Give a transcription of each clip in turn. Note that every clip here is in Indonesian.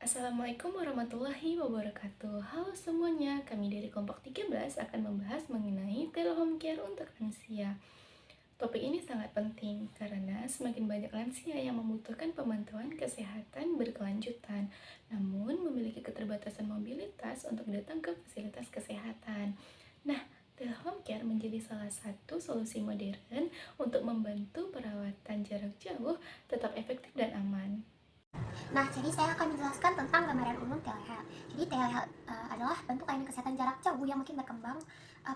Assalamualaikum warahmatullahi wabarakatuh. Halo semuanya, kami dari kelompok 13 akan membahas mengenai telehome care untuk lansia. Topik ini sangat penting karena semakin banyak lansia yang membutuhkan pemantauan kesehatan berkelanjutan, namun memiliki keterbatasan mobilitas untuk datang ke fasilitas kesehatan. Nah, telehome care menjadi salah satu solusi modern untuk membantu perawatan jarak jauh tetap efektif dan aman. Nah, jadi saya akan menjelaskan tentang gambaran umum telehealth. Jadi telehealth adalah bentuk layanan kesehatan jarak jauh yang makin berkembang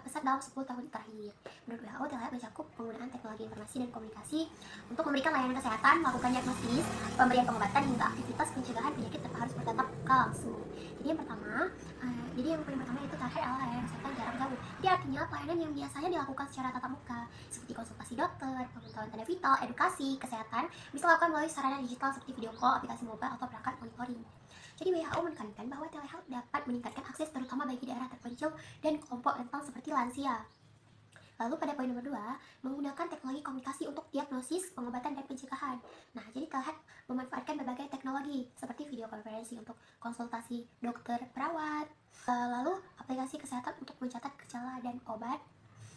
pesat dalam 10 tahun terakhir. Menurut WHO, telehealth mencakup penggunaan teknologi informasi dan komunikasi untuk memberikan layanan kesehatan, melakukan diagnosis, pemberian pengobatan hingga aktivitas pencegahan penyakit tanpa harus bertatap muka langsung. Jadi yang paling pertama itu telehealth adalah layanan kesehatan jarak jauh. Jadi artinya pelayanan yang biasanya dilakukan secara tatap muka, seperti konsultasi dokter, pemantauan tanda vital, edukasi, kesehatan, bisa dilakukan melalui sarana digital seperti video call, aplikasi mobile, atau perangkat monitoring. Jadi WHO menekankan bahwa telehealth dapat meningkatkan akses terutama bagi daerah terpencil dan kelompok rentan seperti lansia. Lalu pada poin nomor 2, menggunakan teknologi komunikasi untuk diagnosis, pengobatan, dan pencegahan. Nah, jadi telehealth memanfaatkan berbagai teknologi seperti video konferensi untuk konsultasi dokter, perawat, lalu aplikasi kesehatan untuk mencatat gejala dan obat,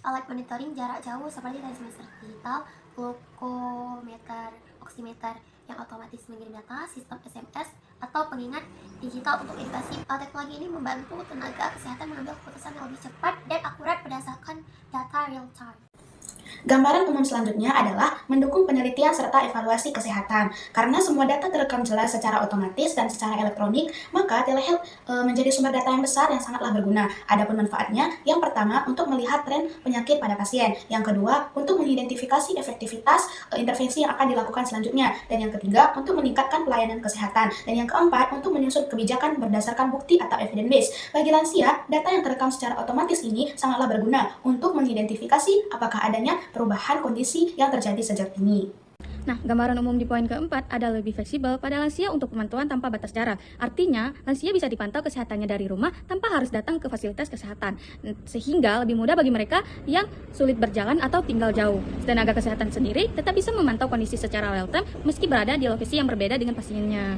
alat monitoring jarak jauh seperti tensimeter digital, glukometer, oximeter yang otomatis mengirim data, sistem SMS, atau pengingat digital untuk edukasi. Teknologi ini membantu tenaga kesehatan mengambil keputusan yang lebih cepat dan akurat berdasarkan data real time. Gambaran umum selanjutnya adalah mendukung penelitian serta evaluasi kesehatan. Karena semua data terekam jelas secara otomatis dan secara elektronik, maka telehealth menjadi sumber data yang besar yang sangatlah berguna. Adapun manfaatnya, yang pertama untuk melihat tren penyakit pada pasien, yang kedua untuk mengidentifikasi efektivitas intervensi yang akan dilakukan selanjutnya, dan yang ketiga untuk meningkatkan pelayanan kesehatan, dan yang keempat untuk menyusun kebijakan berdasarkan bukti atau evidence base. Bagi lansia, data yang terekam secara otomatis ini sangatlah berguna untuk mengidentifikasi apakah adanya perubahan kondisi yang terjadi sejak ini. Nah, gambaran umum di poin keempat ada lebih fleksibel pada lansia untuk pemantauan tanpa batas jarak. Artinya, lansia bisa dipantau kesehatannya dari rumah tanpa harus datang ke fasilitas kesehatan, sehingga lebih mudah bagi mereka yang sulit berjalan atau tinggal jauh. Tenaga kesehatan sendiri tetap bisa memantau kondisi secara real time meski berada di lokasi yang berbeda dengan pasiennya.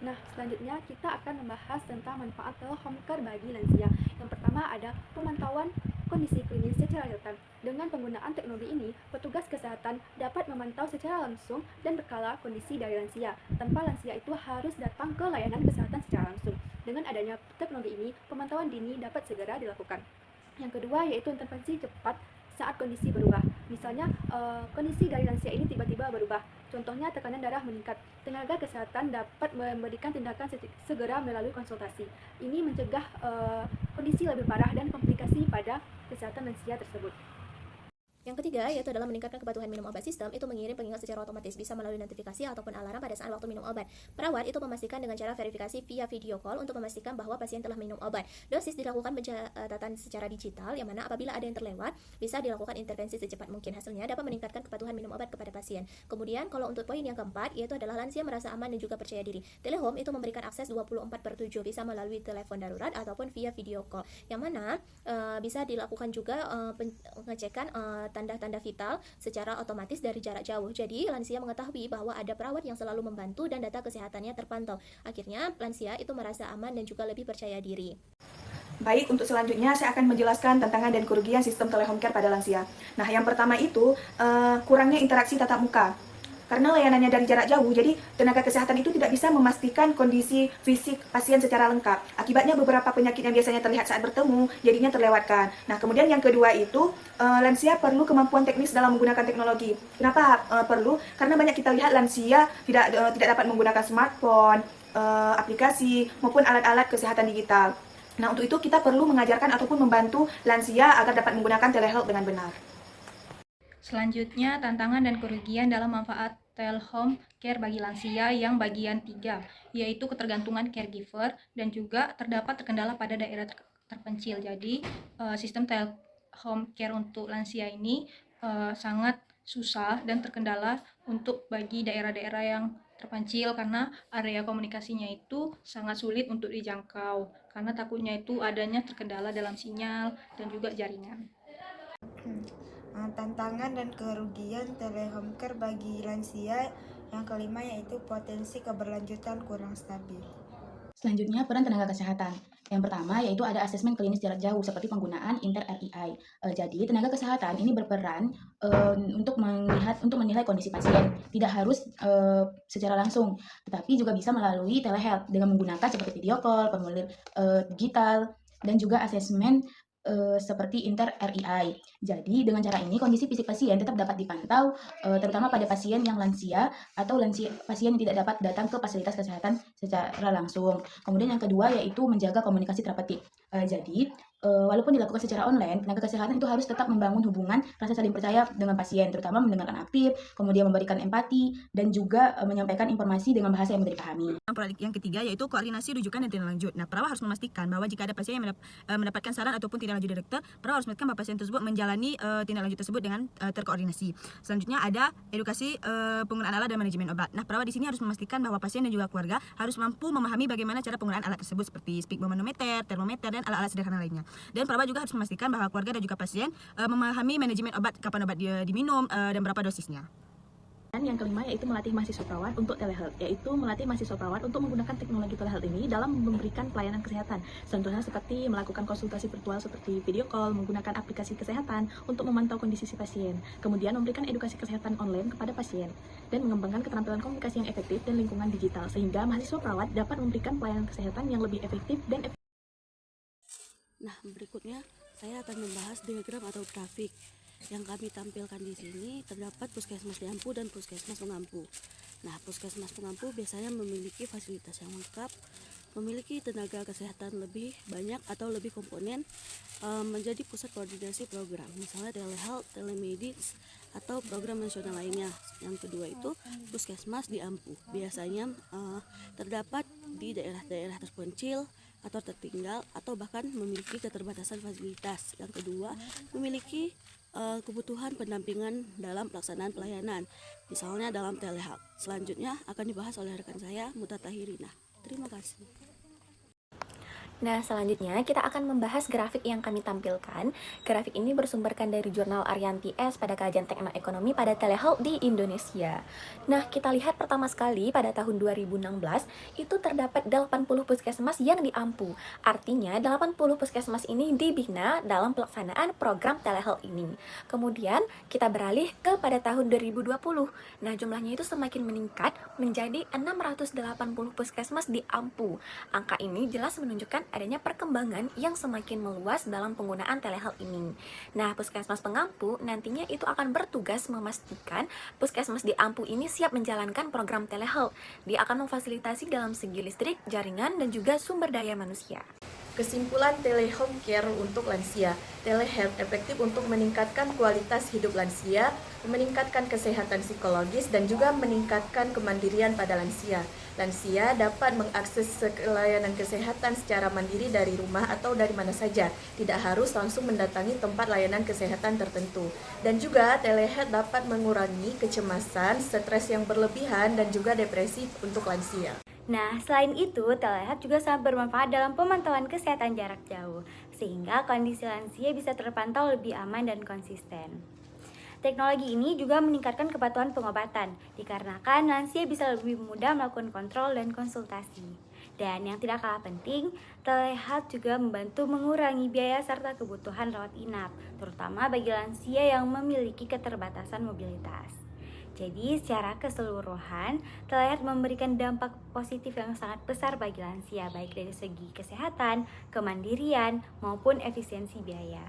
Nah, selanjutnya kita akan membahas tentang manfaat telehome care bagi lansia. Yang pertama ada pemantauan kondisi klinis secara real time. Dengan penggunaan teknologi ini, petugas kesehatan dapat memantau secara langsung dan berkala kondisi dari lansia, tanpa lansia itu harus datang ke layanan kesehatan secara langsung. Dengan adanya teknologi ini, pemantauan dini dapat segera dilakukan. Yang kedua yaitu intervensi cepat saat kondisi berubah. Misalnya kondisi dari lansia ini tiba-tiba berubah. Contohnya tekanan darah meningkat. Tenaga kesehatan dapat memberikan tindakan segera melalui konsultasi. Ini mencegah kondisi lebih parah dan komplikasi pada kesehatan lansia tersebut. Yang ketiga, yaitu adalah meningkatkan kepatuhan minum obat. Sistem itu mengirim pengingat secara otomatis, bisa melalui notifikasi ataupun alarm pada saat waktu minum obat. Perawat itu memastikan dengan cara verifikasi via video call untuk memastikan bahwa pasien telah minum obat. Dosis dilakukan pencatatan secara digital, yang mana apabila ada yang terlewat, bisa dilakukan intervensi secepat mungkin. Hasilnya dapat meningkatkan kepatuhan minum obat kepada pasien. Kemudian, kalau untuk poin yang keempat, yaitu adalah lansia merasa aman dan juga percaya diri. Telehome itu memberikan akses 24/7, bisa melalui telepon darurat ataupun via video call, yang mana bisa dilakukan juga pengecekan tanda-tanda vital secara otomatis dari jarak jauh. Jadi, lansia mengetahui bahwa ada perawat yang selalu membantu dan data kesehatannya terpantau. Akhirnya, lansia itu merasa aman dan juga lebih percaya diri. Baik, untuk selanjutnya saya akan menjelaskan tantangan dan kerugian sistem telehome care pada lansia. Nah, yang pertama itu kurangnya interaksi tatap muka. Karena layanannya dari jarak jauh, jadi tenaga kesehatan itu tidak bisa memastikan kondisi fisik pasien secara lengkap. Akibatnya beberapa penyakit yang biasanya terlihat saat bertemu, jadinya terlewatkan. Nah, kemudian yang kedua itu, lansia perlu kemampuan teknis dalam menggunakan teknologi. Kenapa perlu? Karena banyak kita lihat lansia tidak dapat menggunakan smartphone, aplikasi, maupun alat-alat kesehatan digital. Nah, untuk itu kita perlu mengajarkan ataupun membantu lansia agar dapat menggunakan telehealth dengan benar. Selanjutnya, tantangan dan kerugian dalam manfaat telehome care bagi lansia yang bagian 3, yaitu ketergantungan caregiver dan juga terdapat terkendala pada daerah terpencil. Jadi, sistem telehome care untuk lansia ini sangat susah dan terkendala untuk bagi daerah-daerah yang terpencil karena area komunikasinya itu sangat sulit untuk dijangkau karena takutnya itu adanya terkendala dalam sinyal dan juga jaringan. Tantangan dan kerugian telehome care bagi lansia Yang kelima yaitu potensi keberlanjutan kurang stabil. Selanjutnya, peran tenaga kesehatan. Yang pertama yaitu ada asesmen klinis jarak jauh seperti penggunaan inter-REI. Jadi, tenaga kesehatan ini berperan untuk menilai kondisi pasien. Tidak harus secara langsung, tetapi juga bisa melalui telehealth dengan menggunakan seperti video call, formulir digital, dan juga asesmen seperti inter-REI. Jadi, dengan cara ini kondisi fisik pasien tetap dapat dipantau, terutama pada pasien yang lansia atau pasien yang tidak dapat datang ke fasilitas kesehatan secara langsung. Kemudian yang kedua yaitu menjaga komunikasi terapeutik. Jadi, walaupun dilakukan secara online, tenaga kesehatan itu harus tetap membangun hubungan rasa saling percaya dengan pasien, terutama mendengarkan aktif, kemudian memberikan empati, dan juga menyampaikan informasi dengan bahasa yang mudah dipahami. Yang ketiga yaitu koordinasi rujukan dan tindak lanjut. Nah, perawat harus memastikan bahwa jika ada pasien yang mendapatkan saran ataupun tindak lanjut dari dokter, perawat harus memastikan bahwa pasien tersebut menjalani tindak lanjut tersebut dengan terkoordinasi. Selanjutnya ada edukasi penggunaan alat dan manajemen obat. Nah, perawat di sini harus memastikan bahwa pasien dan juga keluarga harus mampu memahami bagaimana cara penggunaan alat tersebut seperti sphygmomanometer, termometer, dan alat-alat sederhana lainnya. Dan perawat juga harus memastikan bahwa keluarga dan juga pasien memahami manajemen obat, kapan obat diminum, dan berapa dosisnya. Dan yang kelima yaitu melatih mahasiswa perawat untuk telehealth, yaitu melatih mahasiswa perawat untuk menggunakan teknologi telehealth ini dalam memberikan pelayanan kesehatan. Contohnya seperti melakukan konsultasi virtual seperti video call, menggunakan aplikasi kesehatan untuk memantau kondisi si pasien, kemudian memberikan edukasi kesehatan online kepada pasien, dan mengembangkan keterampilan komunikasi yang efektif dan lingkungan digital, sehingga mahasiswa perawat dapat memberikan pelayanan kesehatan yang lebih efektif dan efektif. Nah, berikutnya saya akan membahas diagram atau grafik. Yang kami tampilkan di sini terdapat puskesmas di Ampu dan puskesmas pengampu. Nah, puskesmas pengampu biasanya memiliki fasilitas yang lengkap, memiliki tenaga kesehatan lebih banyak atau lebih komponen, menjadi pusat koordinasi program, misalnya telehealth, telemedicine, atau program nasional lainnya. Yang kedua itu puskesmas di Ampu, biasanya terdapat di daerah-daerah terpencil atau tertinggal atau bahkan memiliki keterbatasan fasilitas. Yang kedua, memiliki kebutuhan pendampingan dalam pelaksanaan pelayanan, misalnya dalam telehealth. Selanjutnya akan dibahas oleh rekan saya, Muta Tahirina. Terima kasih. Nah, selanjutnya kita akan membahas grafik yang kami tampilkan. Grafik ini bersumberkan dari jurnal Arianti S pada kajian teknoekonomi pada telehealth di Indonesia. Nah, kita lihat pertama sekali pada tahun 2016 itu terdapat 80 puskesmas yang diampu. Artinya 80 puskesmas ini dibina dalam pelaksanaan program telehealth ini. Kemudian kita beralih ke pada tahun 2020. Nah, jumlahnya itu semakin meningkat menjadi 680 puskesmas diampu. Angka ini jelas menunjukkan adanya perkembangan yang semakin meluas dalam penggunaan telehealth ini. Nah, puskesmas pengampu nantinya itu akan bertugas memastikan puskesmas di Ampu ini siap menjalankan program telehealth. Dia akan memfasilitasi dalam segi listrik, jaringan, dan juga sumber daya manusia. Kesimpulan telehome care untuk lansia. Telehealth efektif untuk meningkatkan kualitas hidup lansia, meningkatkan kesehatan psikologis, dan juga meningkatkan kemandirian pada lansia. Lansia dapat mengakses layanan kesehatan secara mandiri dari rumah atau dari mana saja, tidak harus langsung mendatangi tempat layanan kesehatan tertentu. Dan juga telehealth dapat mengurangi kecemasan, stres yang berlebihan, dan juga depresi untuk lansia. Nah, selain itu, telehealth juga sangat bermanfaat dalam pemantauan kesehatan jarak jauh, sehingga kondisi lansia bisa terpantau lebih aman dan konsisten. Teknologi ini juga meningkatkan kepatuhan pengobatan, dikarenakan lansia bisa lebih mudah melakukan kontrol dan konsultasi. Dan yang tidak kalah penting, telehealth juga membantu mengurangi biaya serta kebutuhan rawat inap, terutama bagi lansia yang memiliki keterbatasan mobilitas. Jadi, secara keseluruhan, telehealth memberikan dampak positif yang sangat besar bagi lansia, baik dari segi kesehatan, kemandirian, maupun efisiensi biaya.